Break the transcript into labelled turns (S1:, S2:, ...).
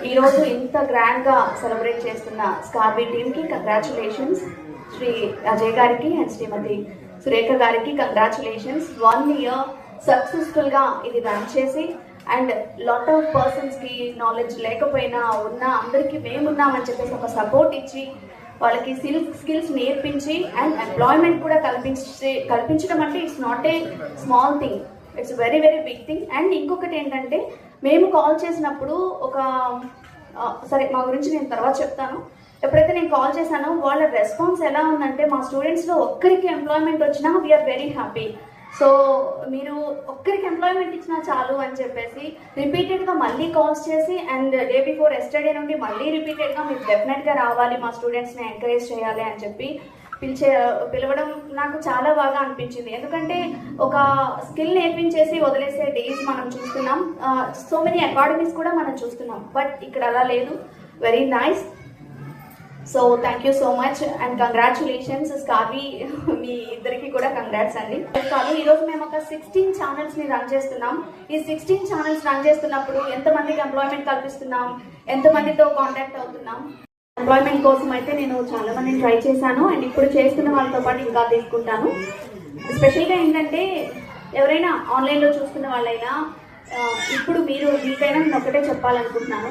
S1: ఈరోజు ఇంత గ్రాండ్గా సెలబ్రేట్ చేస్తున్న స్కార్బీ టీమ్కి కంగ్రాచులేషన్స్. శ్రీ అజయ్ గారికి అండ్ శ్రీమతి సురేఖ గారికి కంగ్రాచులేషన్స్. 1 year సక్సెస్ఫుల్గా ఇది రన్ చేసి అండ్ లాట్ ఆఫ్ పర్సన్స్కి నాలెడ్జ్ లేకపోయినా ఉన్న అందరికీ మేమున్నామని చెప్పేసి ఒక సపోర్ట్ ఇచ్చి వాళ్ళకి స్కిల్స్ నేర్పించి అండ్ ఎంప్లాయ్మెంట్ కూడా కల్పించడం అంటే it's not a small thing, it's very very big thing. And ఇంకొకటి ఏంటంటే మేము కాల్ చేసినప్పుడు ఒక సరే మా గురించి నేను తర్వాత చెప్తాను. ఎప్పుడైతే నేను కాల్ చేశానో వాళ్ళ రెస్పాన్స్ ఎలా ఉందంటే మా స్టూడెంట్స్లో ఒక్కరికి ఎంప్లాయ్మెంట్ వచ్చినా వీఆర్ వెరీ హ్యాపీ. సో మీరు ఒక్కరికి ఎంప్లాయ్మెంట్ ఇచ్చినా చాలు అని చెప్పేసి రిపీటెడ్గా మళ్ళీ కాల్స్ చేసి అండ్ డే బిఫోర్ ఎస్టర్డే నుండి మళ్ళీ రిపీటెడ్గా మీరు డెఫినెట్గా రావాలి, మా స్టూడెంట్స్ని ఎంకరేజ్ చేయాలి అని చెప్పి పిలవడం నాకు చాలా బాగా అనిపించింది. ఎందుకంటే ఒక స్కిల్ నేర్పించేసి వదిలేసే డేస్ మనం చూస్తున్నాం, సో మెనీ అకాడమీస్ కూడా మనం చూస్తున్నాం, బట్ ఇక్కడ అలా లేదు. Very nice. So thank you so much and congratulations స్కార్బీ, మీ ఇద్దరికి కూడా కంగ్రాట్స్ అండి. కాదు, ఈరోజు మేము ఒక 16 ఛానల్స్ని రన్ చేస్తున్నాం. ఈ 16 ఛానల్స్ రన్ చేస్తున్నప్పుడు ఎంతమందికి ఎంప్లాయ్మెంట్ కల్పిస్తున్నాం, ఎంతమందితో కాంటాక్ట్ అవుతున్నాం. ఎంప్లాయ్మెంట్ కోసం అయితే నేను చాలా మందిని ట్రై చేశాను అండ్ ఇప్పుడు చేస్తున్న వాళ్ళతో పాటు ఇంకా తీసుకుంటాను. స్పెషల్గా ఏంటంటే ఎవరైనా ఆన్లైన్లో చూస్తున్న వాళ్ళైనా ఇప్పుడు మీకైనా నేను ఒకటే చెప్పాలనుకుంటున్నాను.